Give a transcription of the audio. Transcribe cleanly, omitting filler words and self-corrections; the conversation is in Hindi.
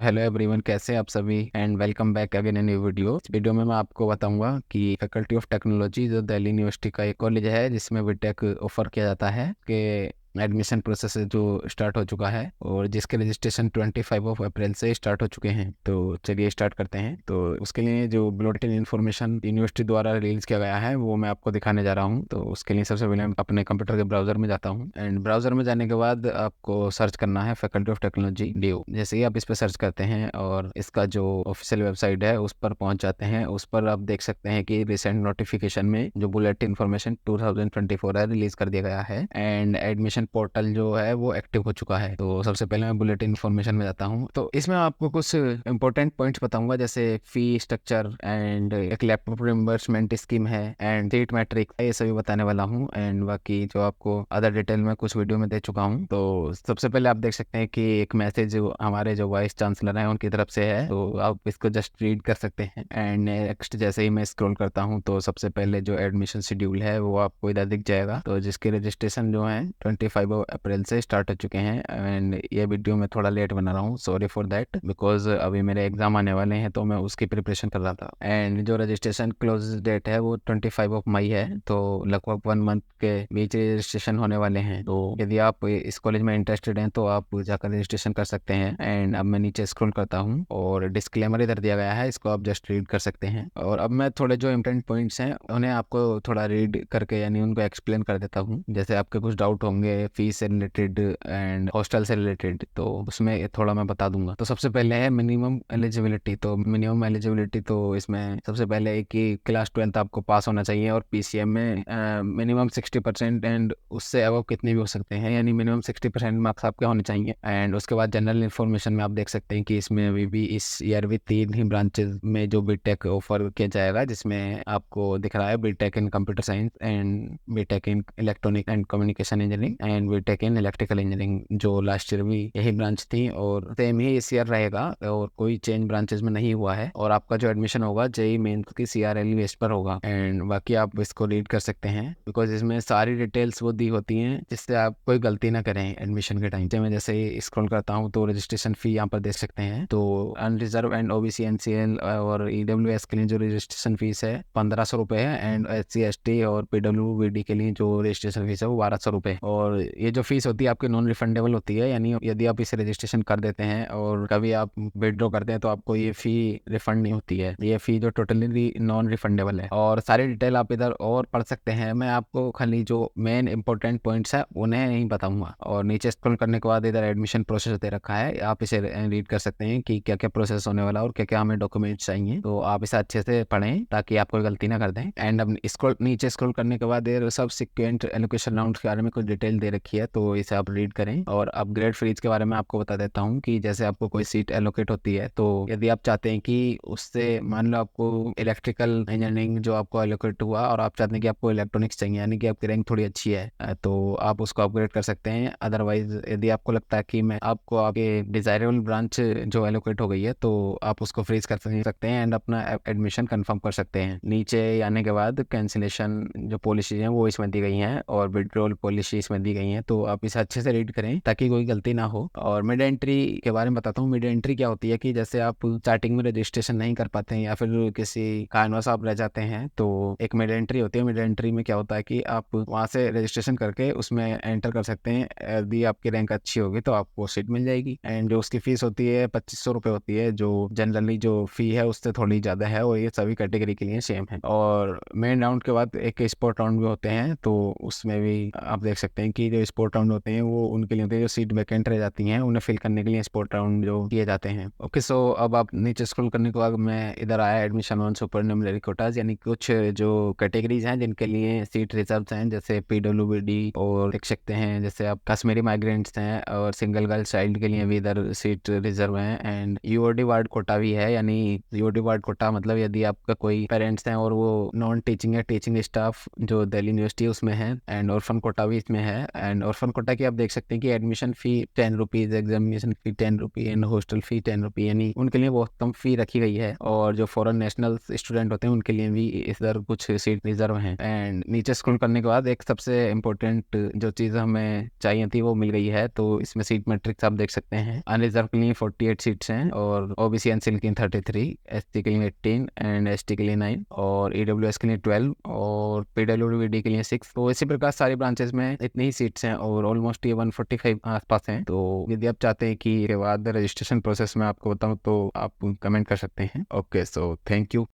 हेलो एवरीवन, कैसे हैं आप सभी and welcome back again in new video. इस वीडियो में मैं आपको बताऊंगा कि फैकल्टी ऑफ टेक्नोलॉजी जो दिल्ली यूनिवर्सिटी का एक कॉलेज है जिसमें बीटेक ऑफर किया जाता है कि एडमिशन प्रोसेस जो स्टार्ट हो चुका है और जिसके रजिस्ट्रेशन 25 ऑफ अप्रैल से स्टार्ट हो चुके हैं। तो चलिए स्टार्ट करते हैं। तो उसके लिए जो बुलेटिन इन्फॉर्मेशन यूनिवर्सिटी द्वारा रिलीज किया गया है वो मैं आपको दिखाने जा रहा हूँ। तो उसके लिए सबसे पहले मैं अपने कंप्यूटर के ब्राउजर में जाता हूँ एंड ब्राउजर में जाने के बाद आपको सर्च करना है फैकल्टी ऑफ टेक्नोलॉजी ड्यू। जैसे ही आप इस पर सर्च करते हैं और इसका जो ऑफिशियल वेबसाइट है उस पर पहुंच जाते हैं, उस पर आप देख सकते हैं कि रिसेंट नोटिफिकेशन में जो बुलेटिन इन्फॉर्मेशन 2024 है रिलीज कर दिया गया है एंड एडमिशन पोर्टल जो है वो एक्टिव हो चुका है। तो सबसे पहले मैं बुलेटिन इन्फॉर्मेशन में जाता हूँ। तो इसमें आपको कुछ इंपॉर्टेंट पॉइंट्स बताऊंगा, जैसे फी स्ट्रक्चर एंड एक लैपटॉप रिम्बर्समेंट स्कीम है एंड सीट मैट्रिक, ये सभी बताने वाला हूँ। एंड बाकी जो आपको अदर डिटेल में कुछ वीडियो में दे चुका हूँ। तो सबसे पहले आप देख सकते हैं कि एक मैसेज हमारे जो वाइस चांसलर हैं उनकी तरफ से है, तो आप इसको जस्ट रीड कर सकते हैं। एंड नेक्स्ट जैसे ही मैं स्क्रॉल करता हूँ तो सबसे पहले जो एडमिशन शेड्यूल है वो आपको इधर दिख जाएगा। तो जिसके रजिस्ट्रेशन जो है 25 अप्रैल से स्टार्ट हो चुके हैं एंड ये वीडियो मैं थोड़ा लेट बना रहा हूँ, सॉरी फॉर दैट, बिकॉज अभी मेरे एग्जाम आने वाले हैं तो मैं उसकी प्रिपरेशन कर रहा था। एंड जो रजिस्ट्रेशन क्लोज डेट है वो 25 मई है, तो लगभग 1 मंथ के बीच रजिस्ट्रेशन होने वाले हैं। तो यदि आप इस कॉलेज में इंटरेस्टेड हैं तो आप जाकर रजिस्ट्रेशन कर सकते हैं। एंड अब मैं नीचे स्क्रॉल करता हूँ और डिस्क्लेमर इधर दिया गया है, इसको आप जस्ट रीड कर सकते हैं। और अब मैं थोड़े जो इम्पोर्टेंट पॉइंट्स हैं उन्हें आपको थोड़ा रीड करके यानी उनको एक्सप्लेन कर देता हूँ। जैसे आपके कुछ डाउट होंगे फीस से रिलेटेड एंड हॉस्टल से रिलेटेड, तो उसमें थोड़ा मैं बता दूंगा। तो सबसे पहले है मिनिमम एलिजिबिलिटी। तो मिनिमम एलिजिबिलिटी तो इसमें सबसे पहले है कि क्लास 12th आपको पास होना चाहिए और पीसीएम में मिनिमम 60% एंड उससे अब कितने भी हो सकते हैं, यानी मिनिमम 60% मार्क्स आपके होने चाहिए। एंड उसके बाद जनरल इन्फॉर्मेशन में आप देख सकते हैं कि इसमें अभी भी इस ईयर भी 3 ही ब्रांचेस में जो बीटेक ऑफर किया जाएगा, जिसमें आपको दिख रहा है BTech in computer science and BTech in electronic and communication engineering and BTech in electrical engineering. जो लास्ट ईयर भी यही ब्रांच थी और सेम ही इस ईयर रहेगा और कोई चेंज ब्रांचेस में नहीं हुआ है। और आपका जो एडमिशन होगा जेई मेंस की सीआरएल बेस पर होगा। एंड बाकी आप इसको रीड कर सकते हैं बिकॉज इसमें सारी डिटेल्स वो दी होती हैं जिससे आप कोई गलती ना करें एडमिशन के टाइम। मैं जैसे ही स्क्रॉल करता हूँ तो रजिस्ट्रेशन फी यहाँ पर देख सकते हैं। तो अनरिजर्व एंड ओबीसी एनसीएल और ईडब्ल्यूएस के लिए जो रजिस्ट्रेशन फीस है 1500 रुपये है एंड एससी एसटी और पीडब्ल्यूबीडी के लिए जो रजिस्ट्रेशन फीस है वो 1200 रुपये। और ये जो फीस होती है आपकी नॉन रिफंडेबल होती है, यानी यदि आप इसे रजिस्ट्रेशन कर देते हैं और कभी आप विड्रॉ करते हैं तो आपको ये फी रिफंड नहीं होती है। ये फी जो टोटली नॉन रिफंडेबल है और सारी डिटेल आप इधर और पढ़ सकते हैं। मैं आपको खाली जो मेन इंपॉर्टेंट पॉइंट्स है उन्हें नहीं बताऊंगा। और नीचे स्क्रॉल करने के बाद इधर एडमिशन प्रोसेस दे रखा है, आप इसे रीड कर सकते हैं कि क्या क्या प्रोसेस होने वाला और क्या क्या हमें डॉक्यूमेंट्स चाहिए। तो आप इसे अच्छे से पढ़ें ताकि आप कोई गलती ना कर दें। एंड अब स्क्रॉल नीचे स्क्रॉल करने के बाद ये सब सिक्वेंट एलोकेशन राउंड के बारे में कुछ डिटेल दे रखी है, तो इसे आप रीड करें। और अपग्रेड फ्रीज के बारे में आपको बता देता हूँ कि जैसे आपको कोई सीट एलोकेट होती है तो यदि आप चाहते हैं कि उससे मान लो आपको इलेक्ट्रिकल इंजीनियरिंग जो आपको एलोकेट हुआ और आप चाहते हैं कि आपको इलेक्ट्रॉनिक्स चाहिए यानी कि आपकी रैंक थोड़ी अच्छी है, तो आप उसको अपग्रेड कर सकते हैं। अदरवाइज यदि आपको लगता है कि मैं आपको आपके डिजायरेबल ब्रांच जो एलोकेट हो गई है तो आप उसको फ्रीज कर सकते हैं एंड अपना एडमिशन कंफर्म कर सकते हैं। नीचे आने के बाद कैंसिलेशन जो पॉलिसी है वो इसमें दी गई हैं और विड्रॉल पॉलिसी इसमें दी गई हैं, तो आप इसे अच्छे से रीड करें ताकि कोई गलती ना हो। और मिड एंट्री के बारे में बताता हूँ। मिड एंट्री क्या होती है कि जैसे आप स्टार्टिंग में रजिस्ट्रेशन नहीं कर पाते हैं या फिर किसी कारणवश आप रह जाते हैं तो एक मिड एंट्री होती है। मिड एंट्री में क्या होता है कि आप वहाँ से रजिस्ट्रेशन करके उसमें एंटर कर सकते हैं। यदि आपकी रैंक अच्छी होगी तो आपको सीट मिल जाएगी। एंड जो उसकी फीस होती है 2500 रुपये होती है, जो जनरली जो फी है उससे थोड़ी ज़्यादा है और ये सभी कैटेगरी के लिए सेम है। और मेन राउंड के बाद एक स्पोर्ट राउंड भी होते हैं, तो उसमें भी आप देख सकते हैं कि जो स्पोर्ट राउंड होते हैं वो उनके लिए होते हैं जो सीट वैकेंट रह जाती हैं उन्हें फिल करने के लिए स्पोर्ट राउंड जो किए जाते हैं। ओके, सो अब आप नीचे स्क्रॉल करने के बाद मैं इधर आया एडमिशन ऑन सुपर न्यूमरी कोटाज, यानी कुछ जो कैटेगरीज हैं जिनके लिए सीट रिजर्व हैं, जैसे पीडब्ल्यूबीडी और देख सकते हैं जैसे आप कश्मीरी माइग्रेंट्स हैं और सिंगल गर्ल चाइल्ड के लिए भी इधर सीट रिजर्व हैं। एंड यूओडी वार्ड कोटा भी है, यानी यूओडी वार्ड कोटा मतलब यदि आपका कोई पेरेंट्स हैं और वो नॉन टीचिंग है टीचिंग स्टाफ जो दिल्ली यूनिवर्सिटी उसमें है। एंड ऑर्फन कोटा भी इसमें है एंड ऑर्फन कोटा की आप देख सकते हैं कि admission fee 10 rupees, examination fee 10 rupee and hostel fee 10 रुपी, यानी उनके लिए बहुत कम फी रखी गई है। और जो फॉरेन नेशनल स्टूडेंट होते हैं उनके लिए भी इधर कुछ सीट रिजर्व हैं। एंड नीचे स्क्रॉल करने के बाद एक सबसे इम्पोर्टेंट जो चीज़ हमें चाहिए थी वो मिल गई है। तो इसमें सीट मैट्रिक्स आप देख सकते हैं। अनरिजर्व के लिए 48 सीट्स हैं और ओबीसी एनसीएल के लिए 33, एसटी के लिए 18 एंड एसटी के लिए 9 और ईडब्ल्यूएस के लिए 12 और पीडब्ल्यूडी के लिए 6। तो इसी प्रकार सारी ब्रांचेस में इतनी ही सीट्स हैं और ऑलमोस्ट ये 145 आसपास हैं। तो यदि आप चाहते हैं कि इसके बाद रजिस्ट्रेशन प्रोसेस में आपको बताऊं तो आप कमेंट कर सकते हैं। Okay, so thank you.